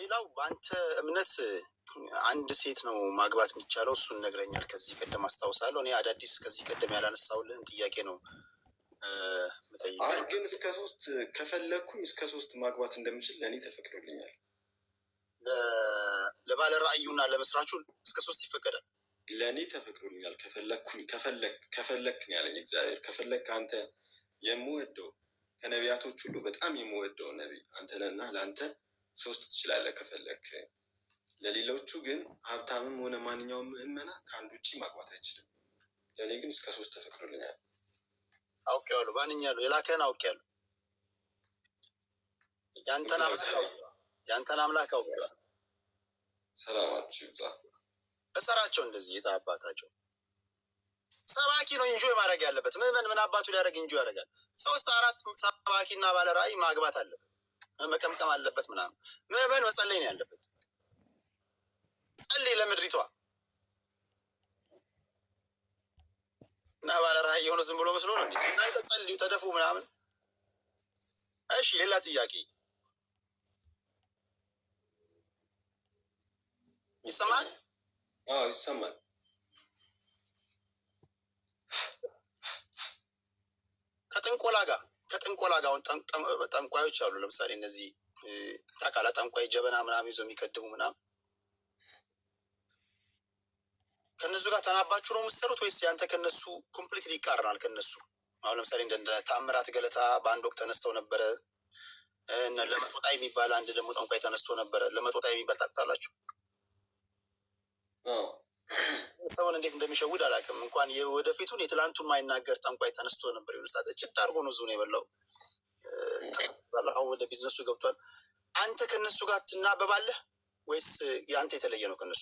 ሌላው በአንተ እምነት አንድ ሴት ነው ማግባት የሚቻለው፣ እሱን ነግረኛል ከዚህ ቀደም አስታውሳለሁ። እኔ አዳዲስ ከዚህ ቀደም ያላነሳውልህን ጥያቄ ነው የምጠይቀው። ግን እስከ 3 ከፈለግኩኝ እስከ 3 ማግባት እንደምችል ለእኔ ተፈቅዶልኛል። ለባለ ራእዩና ለመስራቹ እስከ 3 ይፈቀዳል። ለእኔ ተፈቅዶልኛል። ከፈለክ ነው ያለኝ እግዚአብሔር። ከፈለክ አንተ የምወደው ከነቢያቶች ሁሉ በጣም የምወደው ነቢይ አንተ ነህና ለአንተ 3 ትችላለህ ከፈለክ። ለሌሎቹ ግን ሀብታምም ሆነ ማንኛውም ምዕመና ከአንድ ውጭ ማግባት አይችልም። ለእኔ ግን እስከ 3 ተፈቅዶልኛል። አውቄዋለሁ፣ ባንኛለሁ፣ የላከህን አውቄያለሁ። ያንተን አምላክ አውቄዋለሁ። ሰላማችሁ ይብዛ። እሰራቸው እንደዚህ የታባታቸው ሰባኪ ነው እንጆይ ማድረግ ያለበት። ምን አባቱ ሊያደርግ እንጆይ ያደርጋል? 3 4 ሰባኪና ባለ ራእይ ማግባት አለበት፣ መቀምቀም አለበት ምናምን። ምዕመን መጸለይ ነው ያለበት። ጸልይ ለምድሪቷ እና ባለ ራእይ የሆነ ዝም ብሎ መስሎ ነው እንዴ? እናንተ ጸልዩ ተደፉ ምናምን። እሺ ሌላ ጥያቄ ይሰማል? አዎ ይሰማል። ከጥንቆላ ጋር አሁን ጠንቋዮች አሉ። ለምሳሌ እነዚህ ታውቃለህ፣ ጠንቋይ ጀበና ምናምን ይዞ የሚከድሙ ምናምን፣ ከነሱ ጋር ተናባችሁ ነው የምትሰሩት ወይስ ያንተ ከነሱ ኮምፕሊትሊ ይቃረናል? ከነሱ አሁን ለምሳሌ እንደ ታምራት ገለታ በአንድ ወቅት ተነስተው ነበረ። ለመጦጣ የሚባል አንድ ደግሞ ጠንቋይ ተነስቶ ነበረ። ለመጦጣ የሚባል ታውቃላችሁ? ሰውን እንዴት እንደሚሸውድ አላውቅም። እንኳን የወደፊቱን የትላንቱን ማይናገር ጠንቋይ ተነስቶ ነበር። የሆነ ሰዓት ጭድ አድርጎ ነው ዙን የበላው። አሁን ወደ ቢዝነሱ ገብቷል። አንተ ከነሱ ጋር ትናበባለህ ወይስ የአንተ የተለየ ነው ከነሱ?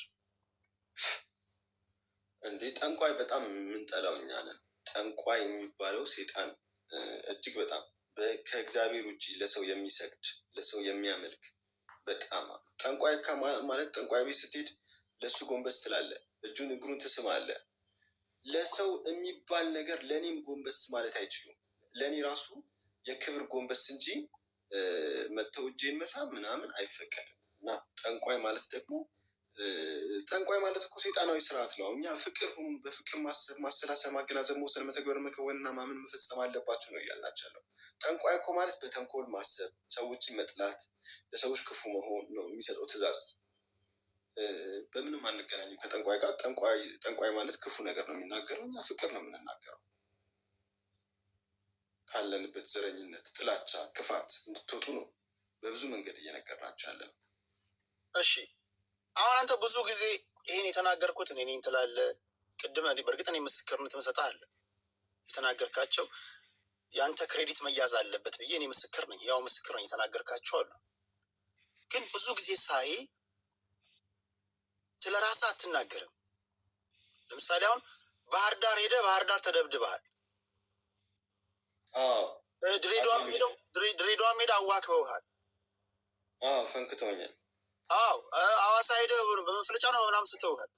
እንዴ ጠንቋይ በጣም የምንጠላው እኛ ነን። ጠንቋይ የሚባለው ሴጣን እጅግ በጣም ከእግዚአብሔር ውጭ ለሰው የሚሰግድ ለሰው የሚያመልክ በጣም ጠንቋይ ማለት ጠንቋይ ቤት ስትሄድ ለሱ ጎንበስ ትላለህ፣ እጁን እግሩን ትስማለህ። ለሰው የሚባል ነገር ለእኔም ጎንበስ ማለት አይችሉም። ለእኔ ራሱ የክብር ጎንበስ እንጂ መተው እጄን መሳም ምናምን አይፈቀድም። እና ጠንቋይ ማለት ደግሞ ጠንቋይ ማለት እኮ ሴጣናዊ ስርዓት ነው። እኛ ፍቅር በፍቅር ማሰብ፣ ማሰላሰል፣ ማገናዘብ፣ መውሰን፣ መተግበር፣ መከወንና ማመን መፈጸም አለባቸው ነው እያልናቸው። ጠንቋይ እኮ ማለት በተንኮል ማሰብ፣ ሰዎችን መጥላት፣ ለሰዎች ክፉ መሆን ነው የሚሰጠው ትእዛዝ። በምንም አንገናኝም ከጠንቋይ ጋር። ጠንቋይ ማለት ክፉ ነገር ነው የሚናገረው፣ እኛ ፍቅር ነው የምንናገረው። ካለንበት ዘረኝነት፣ ጥላቻ፣ ክፋት እንድትወጡ ነው በብዙ መንገድ እየነገርናቸው ያለ ነው። እሺ አሁን አንተ ብዙ ጊዜ ይሄን የተናገርኩት እኔ ነኝ ትላለህ። ቅድመ በእርግጥ እኔ ምስክርነት እሰጥሃለሁ። የተናገርካቸው የአንተ ክሬዲት መያዝ አለበት ብዬ እኔ ምስክር ነኝ፣ ያው ምስክር ነኝ። የተናገርካቸው አሉ። ግን ብዙ ጊዜ ሳይ ስለ ራስህ አትናገርም። ለምሳሌ አሁን ባህር ዳር ሄደህ ባህር ዳር ተደብድበሃል። ድሬዳዋ ሄደህ አዋክበውሃል። ፈንክተውኛል። ሐዋሳ ሄደህ በመፍለጫ ነው ምናምን ስተውሃል።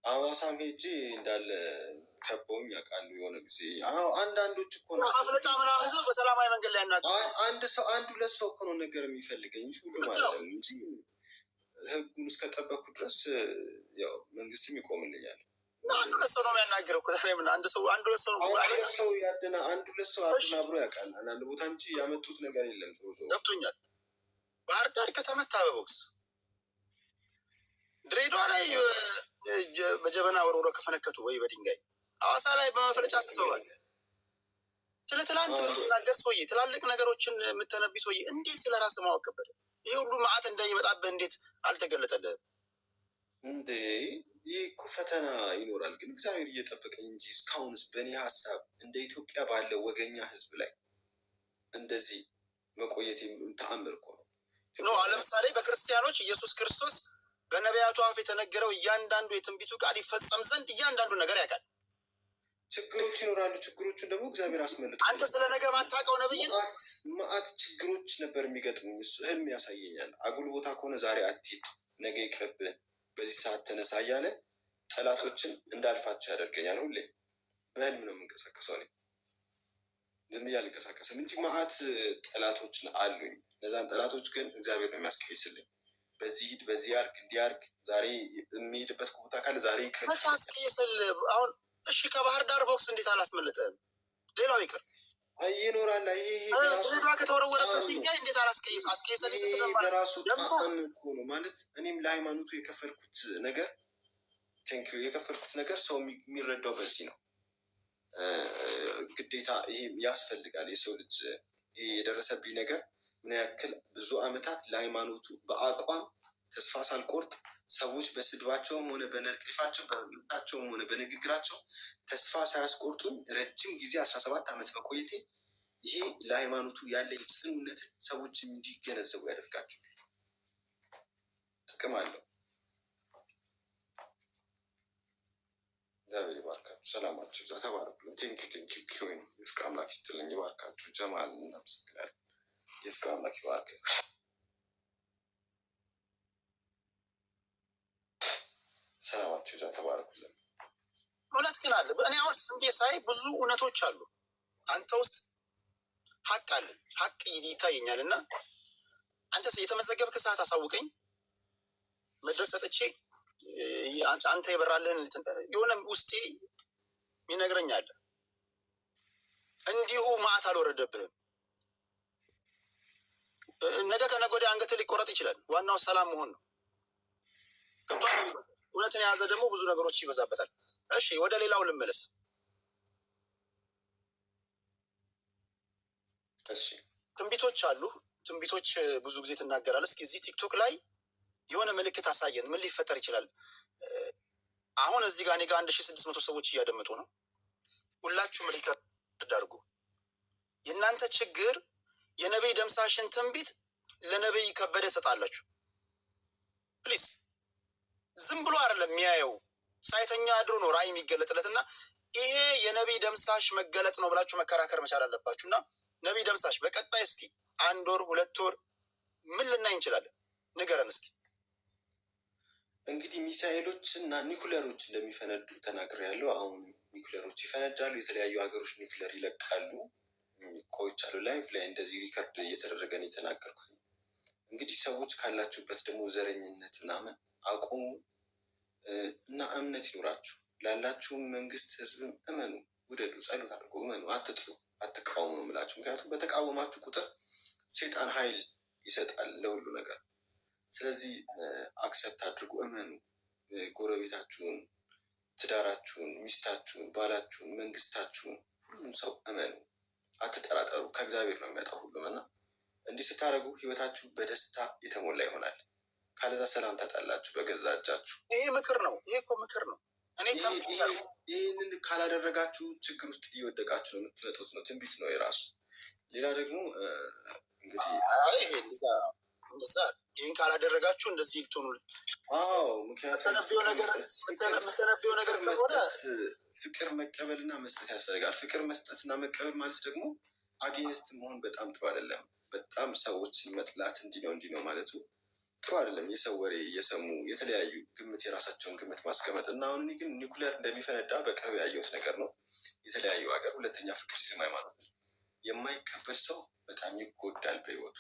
ሐዋሳም ሄጄ እንዳለ ከበውኝ ያውቃሉ። የሆነ ጊዜ አንዳንዶች እኮ ነው መፍለጫ ምናምን ይዘው በሰላማዊ መንገድ ላይ ያናገር አንድ ሁለት ሰው እኮ ነው ነገር የሚፈልገኝ እንጂ ሁሉ ማለት ነው እንጂ ህጉን እስከጠበኩ ድረስ ያው መንግስትም ይቆምልኛል። አንድ ሁለት ሰው ነው የሚያናገረው እኮ ታዲያ ምን አንድ ሁለት ሰው አደናብሮ ያውቃል አንዳንድ ቦታ እንጂ ያመጡት ነገር የለም። ገብቶኛል። ባህር ዳር ከተመታ በቦክስ ድሬዳዋ ላይ በጀበና ወርውሮ ከፈነከቱ ወይ በድንጋይ ሐዋሳ ላይ በመፍለጫ ስተዋል። ስለ ትላንት የምትናገር ሰውዬ፣ ትላልቅ ነገሮችን የምትነቢ ሰውዬ እንዴት ስለ ራስ ማወቅ ከበደ? ይህ ሁሉ መዓት እንደሚመጣብህ እንዴት አልተገለጠልህም እንዴ? ይህ እኮ ፈተና ይኖራል፣ ግን እግዚአብሔር እየጠበቀኝ እንጂ እስካሁንስ በእኔ ሀሳብ እንደ ኢትዮጵያ ባለ ወገኛ ህዝብ ላይ እንደዚህ መቆየት ተአምር እኮ ነው። ለምሳሌ በክርስቲያኖች ኢየሱስ ክርስቶስ በነቢያቱ አፍ የተነገረው እያንዳንዱ የትንቢቱ ቃል ይፈጸም ዘንድ እያንዳንዱ ነገር ያውቃል። ችግሮች ይኖራሉ። ችግሮቹን ደግሞ እግዚአብሔር አስመልጦ አንተ ስለ ነገ ማታውቀው ነብይ መዓት ችግሮች ነበር የሚገጥሙኝ። እሱ ህልም ያሳየኛል። አጉል ቦታ ከሆነ ዛሬ አትሂድ፣ ነገ ይቅርብህ፣ በዚህ ሰዓት ተነሳ እያለ ጠላቶችን እንዳልፋቸው ያደርገኛል። ሁሌ በህልም ነው የምንቀሳቀሰው። እኔ ዝም ብዬ አልንቀሳቀስም እንጂ መዓት ጠላቶች አሉኝ። እነዛን ጠላቶች ግን እግዚአብሔር ነው የሚያስቀይስልኝ። በዚህ ሂድ፣ በዚህ አርግ፣ እንዲያርግ፣ ዛሬ የሚሄድበት ቦታ ካለ ዛሬ አስቀየሰል። አሁን እሺ ከባህር ዳር ቦክስ እንዴት አላስመለጠህም? ሌላው ይቅር ይኖራል። ይሄ ከተወረወረበት ድንጋይ እንዴት አስቀየሰል? በራሱ ጣዕም እኮ ነው ማለት እኔም ለሃይማኖቱ የከፈልኩት ነገር የከፈልኩት ነገር ሰው የሚረዳው በዚህ ነው። ግዴታ ይሄ ያስፈልጋል። የሰው ልጅ ይሄ የደረሰብኝ ነገር ምን ያክል ብዙ ዓመታት ለሃይማኖቱ በአቋም ተስፋ ሳልቆርጥ ሰዎች በስድባቸውም ሆነ በነቀፋቸው በምታቸውም ሆነ በንግግራቸው ተስፋ ሳያስቆርጡኝ ረጅም ጊዜ 17 ዓመት መቆየቴ ይሄ ለሃይማኖቱ ያለኝ ጽኑነትን ሰዎች እንዲገነዘቡ ያደርጋቸዋል። ጥቅም አለው። እግዚአብሔር ይባርካችሁ። ሰላማችሁ እዛ ተባረኩልን። ቴንኪ ኪወይን የፍቅር አምላክ ይስጥልኝ። ይባርካችሁ። ጀማል እናመሰግናለን። የፍቅር አምላክ ይባርክ። ሰላማችሁ እዛ ተባረኩልን። እውነት ግን አለ። እኔ አሁን ስንዴ ሳይ ብዙ እውነቶች አሉ። አንተ ውስጥ ሀቅ አለ። ሀቅ ይታየኛል እና አንተ የተመዘገብክ ሰዓት አሳውቀኝ። መድረክ ሰጥቼ አንተ የበራልህን የሆነ ውስጤ ይነግረኛል። እንዲሁ ማዕት አልወረደብህም። ነገ ከነገ ወዲያ አንገትህ ሊቆረጥ ይችላል። ዋናው ሰላም መሆን ነው። እውነትን የያዘ ደግሞ ብዙ ነገሮች ይበዛበታል። እሺ ወደ ሌላው ልመለስ። እሺ ትንቢቶች አሉ። ትንቢቶች ብዙ ጊዜ ትናገራለህ። እስኪ እዚህ ቲክቶክ ላይ የሆነ ምልክት አሳየን። ምን ሊፈጠር ይችላል? አሁን እዚህ ጋር እኔ ጋር 1600 ሰዎች እያደመጡ ነው። ሁላችሁም ሪከርድ አድርጉ። የእናንተ ችግር የነቢይ ደምሳሽን ትንቢት ለነቢይ ከበደ ትሰጣላችሁ። ፕሊዝ ዝም ብሎ አይደለም የሚያየው፣ ሳይተኛ አድሮ ነው ራእይ የሚገለጥለት እና ይሄ የነቢይ ደምሳሽ መገለጥ ነው ብላችሁ መከራከር መቻል አለባችሁ። እና ነቢይ ደምሳሽ በቀጣይ እስኪ 1 ወር 2 ወር ምን ልናይ እንችላለን? ንገረን እስኪ። እንግዲህ ሚሳኤሎች እና ኒኩለሮች እንደሚፈነዱ ተናግሬያለሁ። አሁን ኒኩለሮች ይፈነዳሉ። የተለያዩ ሀገሮች ኒኩለር ይለቃሉ። ቆይቻለሁ። ላይፍ ላይ እንደዚህ ሪከርድ እየተደረገ ነው የተናገርኩት። እንግዲህ ሰዎች ካላችሁበት ደግሞ ዘረኝነት ምናምን አቁሙ እና እምነት ይኖራችሁ። ላላችሁም መንግስት፣ ህዝብም እመኑ፣ ውደዱ፣ ጸሎት አድርጎ እመኑ፣ አትጥሉ፣ አትቃወሙ ነው የምላችሁ። ምክንያቱም በተቃወማችሁ ቁጥር ሴጣን ኃይል ይሰጣል ለሁሉ ነገር። ስለዚህ አክሰፕት አድርጉ፣ እመኑ። ጎረቤታችሁን፣ ትዳራችሁን፣ ሚስታችሁን፣ ባላችሁን፣ መንግስታችሁን፣ ሁሉም ሰው እመኑ፣ አትጠራጠሩ። ከእግዚአብሔር ነው የሚመጣው ሁሉም እና እንዲህ ስታደርጉ ህይወታችሁ በደስታ የተሞላ ይሆናል። ካለዛ ሰላም ታጣላችሁ በገዛ እጃችሁ። ይሄ ምክር ነው። ይሄ እኮ ምክር ነው። ይህንን ካላደረጋችሁ ችግር ውስጥ እየወደቃችሁ ነው የምትመጡት ነው። ትንቢት ነው የራሱ። ሌላ ደግሞ እንግዲህ ይህን ካላደረጋችሁ እንደዚህ ልትሆኑ። ምክንያቱም ፍቅር መቀበልና መስጠት ያስፈልጋል። ፍቅር መስጠትና መቀበል ማለት ደግሞ አጌንስት መሆን በጣም ጥሩ አይደለም። በጣም ሰዎች መጥላት እንዲህ ነው ማለቱ ጥሩ አይደለም። የሰው ወሬ እየሰሙ የተለያዩ ግምት የራሳቸውን ግምት ማስቀመጥ እና አሁን ግን ኒኩለር እንደሚፈነዳ በቅርብ ያየሁት ነገር ነው። የተለያዩ ሀገር ሁለተኛ ፍቅር ሲዝም ሃይማኖት የማይቀበል ሰው በጣም ይጎዳል በህይወቱ።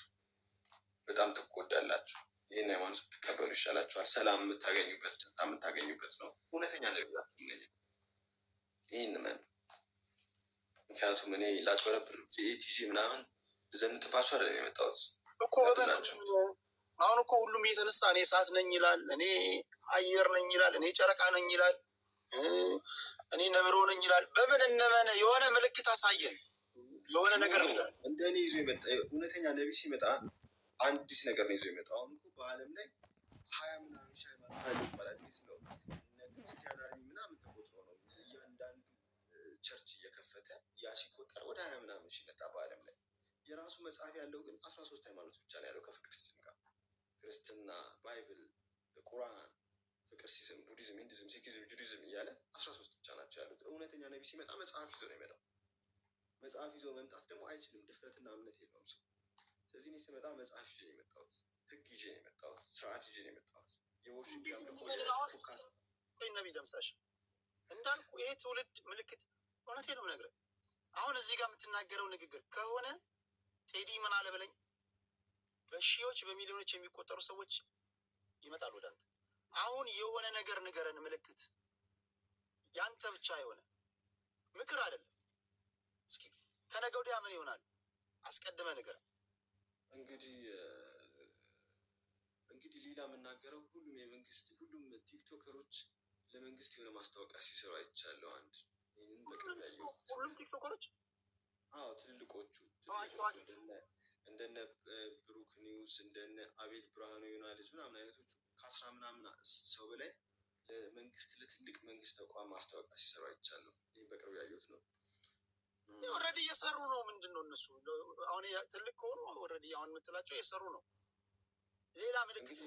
በጣም ትጎዳላችሁ። ይህን ሃይማኖት ብትቀበሉ ይሻላችኋል። ሰላም የምታገኙበት፣ ደስታ የምታገኙበት ነው። እውነተኛ ነቢያችሁ ነኝ። ይህን መን ምክንያቱም እኔ ላጭበረብር ቲጂ ምናምን ዘንጥባችሁ አይደለም የመጣሁት እኮ በበላችሁ። አሁን እኮ ሁሉም እየተነሳ እኔ እሳት ነኝ ይላል፣ እኔ አየር ነኝ ይላል፣ እኔ ጨረቃ ነኝ ይላል፣ እኔ ነብሮ ነኝ ይላል። በምን እነመነ? የሆነ ምልክት አሳየን። የሆነ ነገር እንደ እኔ ይዞ የመጣ እውነተኛ ነቢይ ሲመጣ አዲስ ነገር ነው ይዞ የመጣው። አሁን እኮ በዓለም ላይ 20 ምናምን ሺህ ሃይማኖት አለ ይባላል። እንዴት ነው ክርስቲያን አርሚ ምናምን ተቆጥሮ ነው እያንዳንዱ ቸርች እየከፈተ ያ ሲቆጠር ወደ 20 ምናምን ሺህ መጣ በዓለም ላይ። የራሱ መጽሐፍ ያለው ግን 13 ሃይማኖት ብቻ ነው ያለው ከፍቅር ሲዝም ጋር። ክርስትና፣ ባይብል፣ ቁርአን፣ ፍቅር ሲዝም፣ ቡዲዝም፣ ሂንዱዝም፣ ሲኪዝም፣ ጁዲዝም እያለ 13 ብቻ ናቸው ያሉት። እውነተኛ ነቢይ ሲመጣ መጽሐፍ ይዞ ነው የሚመጣው። መጽሐፍ ይዞ መምጣት ደግሞ አይችልም። ድፍረትና እምነት የለውም ሰው። ስለዚህ እኔ ስመጣ መጽሐፍ ይዤ ነው የመጣሁት፣ ህግ ይዤ ነው የመጣሁት፣ ስርዓት ይዤ ነው የመጣሁት። የወርሽፕ ፎካስ ነቢይ ደምሳሽ እንዳልኩ ይሄ ትውልድ ምልክት እውነቴ ነው የምነግርህ። አሁን እዚህ ጋር የምትናገረው ንግግር ከሆነ ቴዲ ምን አለ በለኝ፣ በሺዎች በሚሊዮኖች የሚቆጠሩ ሰዎች ይመጣል ወደ አንተ። አሁን የሆነ ነገር ንገረን፣ ምልክት ያንተ ብቻ የሆነ ምክር አይደለም። እስኪ ከነገ ወዲያ ምን ይሆናል አስቀድመ ንገረን። እንግዲህ ሌላ የምናገረው ሁሉም ቲክቶከሮች ለመንግስት የሆነ ማስታወቂያ ሲሰሩ አይቻለሁ። አንድ ይህንን በቅርብ ያየሁት ሁሉም ቲክቶከሮች ትልልቆቹ እንደነ ብሩክ ኒውስ እንደነ አቤል ብርሃኑ የሆነ ልጅ ምናምን አይነቶቹ ከ10 ምናምን ሰው በላይ ለትልቅ መንግስት ተቋም ማስታወቂያ ሲሰሩ አይቻለሁ። ይህን በቅርብ ያየሁት ነው። ኦልሬዲ እየሰሩ ነው። ምንድን ነው እነሱ አሁን ትልቅ ከሆኑ ኦልሬዲ አሁን የምትላቸው እየሰሩ ነው። ሌላ ምልክት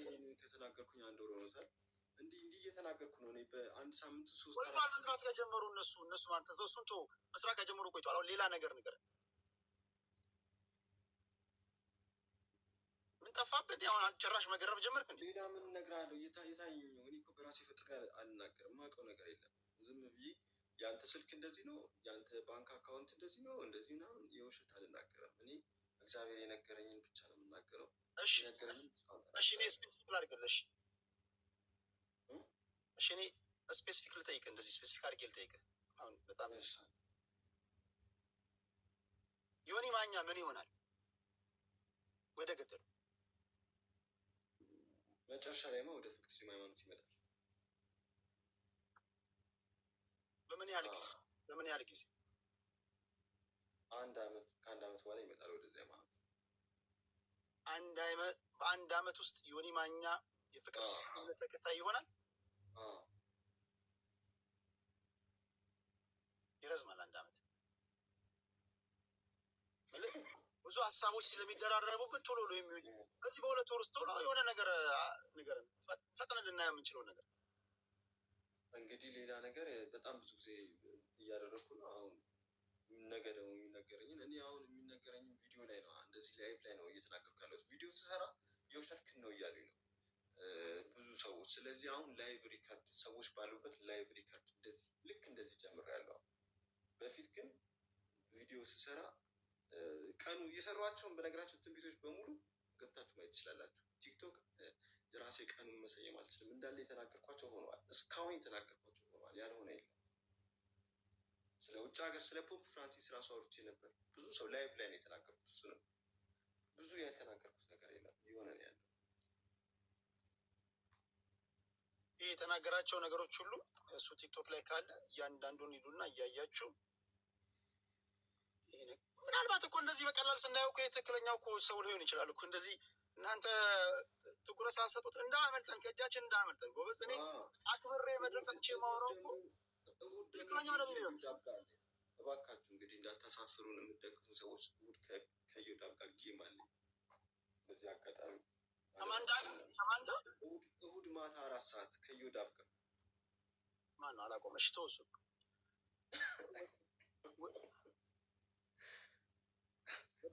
ከተናገርኩኝ 1 ወር ሆኖታል። እንዲህ እየተናገርኩ ነው። እኔ በአንድ ሳምንት 3 ቆይቷል መስራት ከጀመሩ እነሱ አንተ እሱን ተው፣ መስራት ከጀመሩ ቆይቷል። አሁን ሌላ ነገር ንገረን። ምን ጠፋብህ? አሁን ጭራሽ መገረብ ጀመርክ እንዴ? ሌላ ምን እነግርሃለሁ? የታየኝ ነው። እኔ እኮ በራሴ ፈጥሬ አልናገርም። የማውቀው ነገር የለም። ዝም ብዬ የአንተ ስልክ እንደዚህ ነው፣ የአንተ ባንክ አካውንት እንደዚህ ነው፣ እንደዚህ ምናምን የውሸት አልናገርም። እኔ እግዚአብሔር የነገረኝን ብቻ ነው የምናገረው። እሺ እኔ ስፔሲፊክ ላድርግልሽ። እሺ እኔ ስፔሲፊክ ልጠይቅህ፣ እንደዚህ ስፔሲፊክ አድርጌ ልጠይቅህ። አሁን በጣም ዮኒ ማኛ ምን ይሆናል? ወደ ገደሉ መጨረሻ ላይማ ወደ ፍቅር ሲም ሃይማኖት ይመጣል። በምን ያህል ጊዜ? ከአንድ ዓመት በኋላ ይመጣል ወደዚያ ሃይማኖት። በአንድ ዓመት ውስጥ ዮኒ ማኛ የፍቅር ሲም ተከታይ ይሆናል። ይረዝማል 1 ዓመት። ብዙ ሀሳቦች ስለሚደራረቡብን ቶሎ ነው የሚሆን። በዚህ በ2 ወር ውስጥ ቶሎ የሆነ ነገር ንገረን፣ ፈጥነን ልናየው የምንችለው ነገር። እንግዲህ ሌላ ነገር በጣም ብዙ ጊዜ እያደረግኩ ነው። አሁን ነገ ደግሞ የሚነገረኝን እኔ አሁን የሚነገረኝን ቪዲዮ ላይ ነው፣ እንደዚህ ላይቭ ላይ ነው እየተናገርኩ ያለሁት። ቪዲዮ ስሰራ የውሸትክን ነው እያሉኝ ነው ብዙ ሰዎች። ስለዚህ አሁን ላይቭ ሪከርድ ሰዎች ባሉበት ላይቭ ሪከርድ ልክ እንደዚህ ጀምሬያለሁ። በፊት ግን ቪዲዮ ስሰራ ቀኑ እየሰሯቸውን በነገራቸው ትንቢቶች በሙሉ ገብታችሁ ማየት ትችላላችሁ። ቲክቶክ የራሴ ቀኑን መሰየም አልችልም። እንዳለ የተናገርኳቸው ሆነዋል። እስካሁን የተናገርኳቸው ሆነዋል። ያልሆነ የለም። ስለ ውጭ ሀገር ስለ ፖፕ ፍራንሲስ ራሱ አውርቼ ነበር። ብዙ ሰው ላይቭ ላይ ነው የተናገርኩት። እሱ ነው ብዙ ያልተናገርኩት ነገር የለም። የሆነ ነው ያለው። ይህ የተናገራቸው ነገሮች ሁሉ እሱ ቲክቶክ ላይ ካለ እያንዳንዱን ሂዱና እያያችሁ ምናልባት እኮ እንደዚህ በቀላል ስናየው እኮ የትክክለኛው እኮ ሰው ሊሆን ይችላል እኮ። እንደዚህ እናንተ ትኩረት ሳትሰጡት እንዳመልጠን ከእጃችን እንዳመልጠን ጎበዝ። እኔ አክብሬ መድረክ ሰጥቼ የማወራው እኮ ትክክለኛው ነብይ ሊሆን ይችላል። እባካችሁ እንግዲህ እንዳታሳፍሩን የምትደግፉ ሰዎች እሑድ ከዮዳብ ጋር ጌም አለ። በዚህ አጋጣሚ እሑድ ማታ 4 ሰዓት ከዮዳብ ጋር ማነው አላቆመሽ? ተወሱ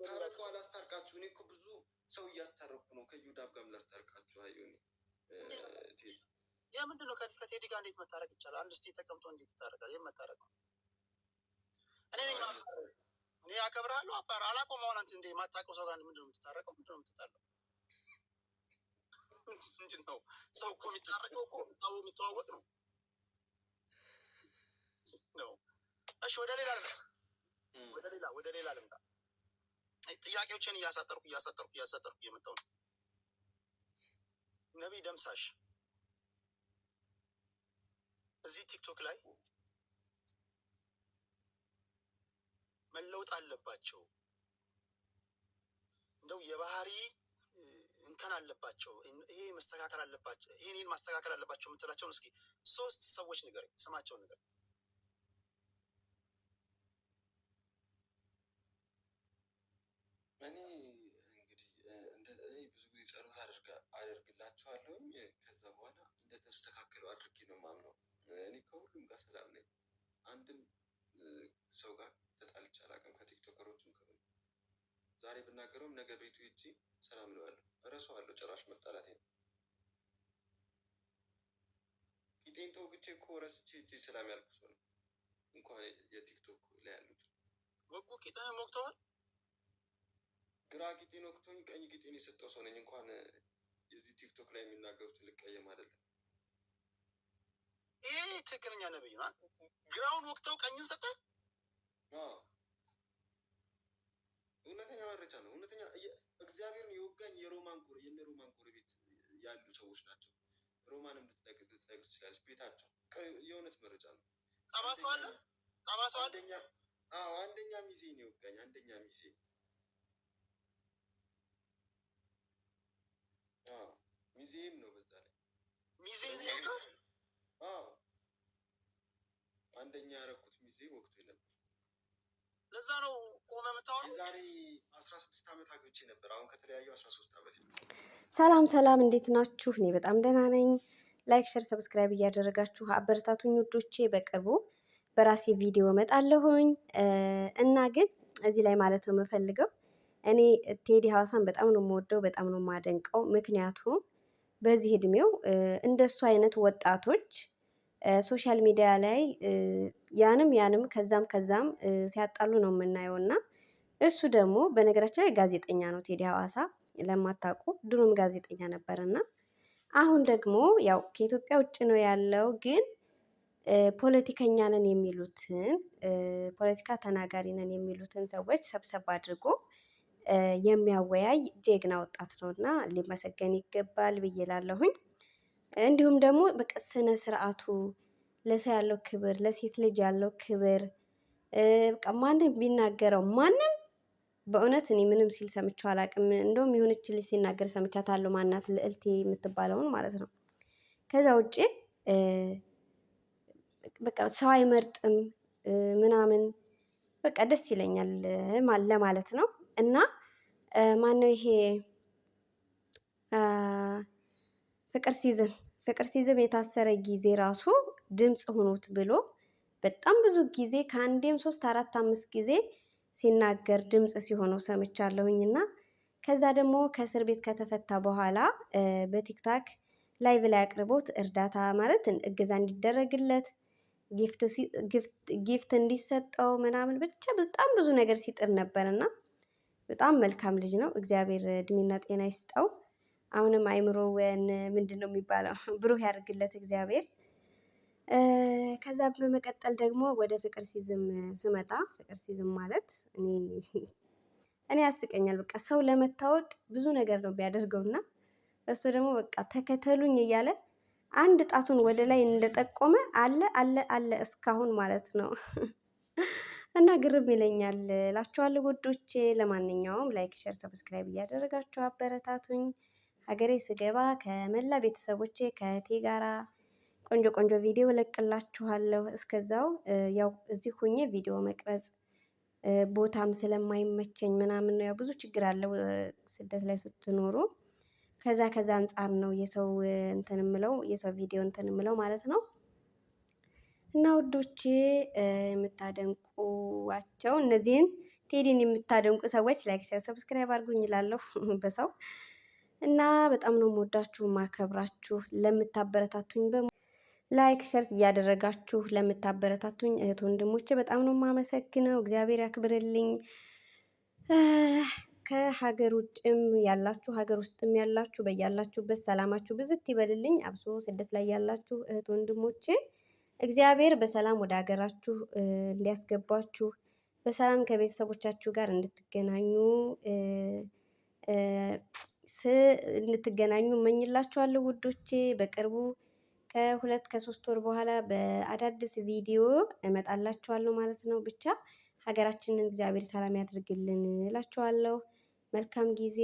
ታረቁ። አላስታርቃችሁ። እኔ እኮ ብዙ ሰው እያስታረኩ ነው። ከዮዳብ ጋር ላስታርቃችሁ። አየሁኝ የምንድን ነው ከቴዲ ጋር እንዴት መታረቅ ይቻላል? አንድ ስቴት ተቀምጦ እንዴት ይታረቃል? ይህም መታረቅ ነው። እኔ አከብርሃለሁ። አላቆም። አሁን አንተ እንደ የማታውቀው ሰው ጋር ምንድን ነው የምትታረቀው? ምንድን ነው የምትጣለው? ምንድን ነው ሰው እኮ የሚታረቀው እኮ የሚተዋወቅ ነው። እሺ ወደ ሌላ ልምጣ። ጥያቄዎችን እያሳጠርኩ እየመጣሁ ነው። ነቢይ ደምሳሽ እዚህ ቲክቶክ ላይ መለውጥ አለባቸው፣ እንደው የባህሪ እንከን አለባቸው፣ ይሄ መስተካከል አለባቸው፣ ይሄን ማስተካከል አለባቸው የምትላቸውን እስኪ 3 ሰዎች ንገረኝ፣ ስማቸውን ንገረኝ። እኔ እንግዲህ ብዙ ጊዜ ጸሎት አደርግላቸዋለሁኝ። ከዛ በኋላ እንደተስተካከሉ አድርጌ ነው የማምነው። እኔ ከሁሉም ጋር ሰላም ነኝ። አንድም ሰው ጋር ተጣልቼ አላውቅም። ከቲክቶከሮችም ዛሬ ብናገረውም ነገ ቤቱ ሄጄ ሰላም እለዋለሁ። እረሳዋለሁ ጭራሽ መጣላቴ ነው። ቂጤን ተወግቼ እኮ ረስቼ ሄጄ ሰላም ያልኩ ሰው ነው። እንኳን የቲክቶክ ላይ ያሉት ወጉ ቂጤን ሞክተዋል። ግራ ቂጤን ወቅቶኝ ቀኝ ቂጤን የሰጠው ሰው ነኝ። እንኳን የዚህ ቲክቶክ ላይ የሚናገሩት ልቀየም አይደለም። ይሄ ትክክለኛ ነብይ ነው። ግራውን ወቅተው ቀኝን ሰጠ። እውነተኛ መረጃ ነው። እውነተኛ እግዚአብሔርን የወጋኝ የሮማን ጎረቤት ያሉ ሰዎች ናቸው። ሮማንም ልትነግር ትችላለች። ቤታቸው የእውነት መረጃ ነው። ጠባሰው አለ። አንደኛ ሚዜ ነው የወጋኝ። አንደኛ ሚዜ ሚዜም ነው። በዛ ላይ ሚዜ ነው። አንደኛ ያረኩት ሚዜ ወቅቱ ነበር። ለዛ ነው ቆመ የምታወራው። የዛሬ 16 ዓመት አግብቼ ነበር። አሁን ከተለያዩ 13 ዓመት ነው። ሰላም፣ እንዴት ናችሁ? እኔ በጣም ደህና ነኝ። ላይክ፣ ሸር፣ ሰብስክራይብ እያደረጋችሁ አበረታቱኝ ውዶቼ። በቅርቡ በራሴ ቪዲዮ እመጣለሁኝ እና ግን እዚህ ላይ ማለት ነው የምፈልገው እኔ ቴዲ ሀዋሳን በጣም ነው የምወደው፣ በጣም ነው የማደንቀው። ምክንያቱም በዚህ እድሜው እንደሱ አይነት ወጣቶች ሶሻል ሚዲያ ላይ ያንም ከዛም ሲያጣሉ ነው የምናየው። እና እሱ ደግሞ በነገራችን ላይ ጋዜጠኛ ነው። ቴዲ ሀዋሳ ለማታውቁ ድሮም ጋዜጠኛ ነበር እና አሁን ደግሞ ያው ከኢትዮጵያ ውጭ ነው ያለው። ግን ፖለቲከኛ ነን የሚሉትን ፖለቲካ ተናጋሪ ነን የሚሉትን ሰዎች ሰብሰብ አድርጎ የሚያወያይ ጀግና ወጣት ነው እና ሊመሰገን ይገባል ብዬ እላለሁኝ። እንዲሁም ደግሞ በቃ ስነ ስርዓቱ፣ ለሰው ያለው ክብር፣ ለሴት ልጅ ያለው ክብር በቃ ማንም ቢናገረው ማንም በእውነት እኔ ምንም ሲል ሰምቼው አላውቅም። እንደውም የሆነች ልጅ ሲናገር ሰምቻታለሁ። ማናት? ልዕልቴ የምትባለውን ማለት ነው። ከዛ ውጭ በቃ ሰው አይመርጥም ምናምን በቃ ደስ ይለኛል ለማለት ነው። እና ማነው ይሄ ፍቅር ሲዝም የታሰረ ጊዜ ራሱ ድምፅ ሁኑት ብሎ በጣም ብዙ ጊዜ ከአንዴም 3 4 5 ጊዜ ሲናገር ድምፅ ሲሆነው ሰምቻለሁኝ። እና ከዛ ደግሞ ከእስር ቤት ከተፈታ በኋላ በቲክታክ ላይቭ ላይ አቅርቦት እርዳታ ማለት እገዛ እንዲደረግለት ጊፍት እንዲሰጠው ምናምን ብቻ በጣም ብዙ ነገር ሲጥር ነበር እና በጣም መልካም ልጅ ነው። እግዚአብሔር እድሜና ጤና ይስጠው። አሁንም አይምሮውን ምንድን ነው የሚባለው ብሩህ ያድርግለት እግዚአብሔር። ከዛ በመቀጠል ደግሞ ወደ ፍቅር ሲዝም ስመጣ ፍቅር ሲዝም ማለት እኔ ያስቀኛል። በቃ ሰው ለመታወቅ ብዙ ነገር ነው ቢያደርገውና እሱ ደግሞ በቃ ተከተሉኝ እያለ አንድ ጣቱን ወደ ላይ እንደጠቆመ አለ እስካሁን ማለት ነው። እና ግርም ይለኛል እላችኋለሁ ውዶቼ። ለማንኛውም ላይክ፣ ሼር፣ ሰብስክራይብ እያደረጋችሁ አበረታቱኝ። ሀገሬ ስገባ ከመላ ቤተሰቦቼ ከእህቴ ጋራ ቆንጆ ቪዲዮ እለቅላችኋለሁ። እስከዛው ያው እዚህ ሁኜ ቪዲዮ መቅረጽ ቦታም ስለማይመቸኝ ምናምን ነው። ያው ብዙ ችግር አለው ስደት ላይ ስትኖሩ። ከዛ አንጻር ነው የሰው የሰው ቪዲዮ ምለው ማለት ነው። እና ውዶቼ የምታደንቁዋቸው እነዚህን ቴዲን የምታደንቁ ሰዎች ላይክ፣ ሼር፣ ሰብስክራይብ አድርጉኝ እላለሁ በሰው እና በጣም ነው የምወዳችሁ ማከብራችሁ። ለምታበረታቱኝ ላይክ ሸር እያደረጋችሁ ለምታበረታቱኝ እህት ወንድሞቼ በጣም ነው የማመሰግነው። እግዚአብሔር ያክብርልኝ። ከሀገር ውጭም ያላችሁ ሀገር ውስጥም ያላችሁ በያላችሁበት ሰላማችሁ ብዝት ይበልልኝ። አብሶ ስደት ላይ ያላችሁ እህት ወንድሞቼ እግዚአብሔር በሰላም ወደ ሀገራችሁ እንዲያስገባችሁ በሰላም ከቤተሰቦቻችሁ ጋር እንድትገናኙ እመኝላችኋለሁ ውዶቼ። በቅርቡ ከ2 ከ3 ወር በኋላ በአዳዲስ ቪዲዮ እመጣላችኋለሁ ማለት ነው። ብቻ ሀገራችንን እግዚአብሔር ሰላም ያድርግልን እላችኋለሁ። መልካም ጊዜ፣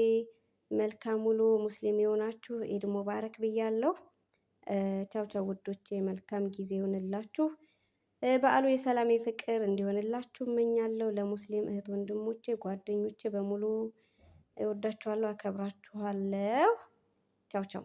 መልካም ውሎ። ሙስሊም የሆናችሁ ኢድ ሙባረክ ብያለሁ። ቻው ውዶቼ፣ መልካም ጊዜ ይሆንላችሁ። በዓሉ የሰላም የፍቅር እንዲሆንላችሁ እመኛለሁ። ለሙስሊም እህት ወንድሞቼ ጓደኞቼ በሙሉ እወዳችኋለሁ፣ አከብራችኋለሁ። ቻው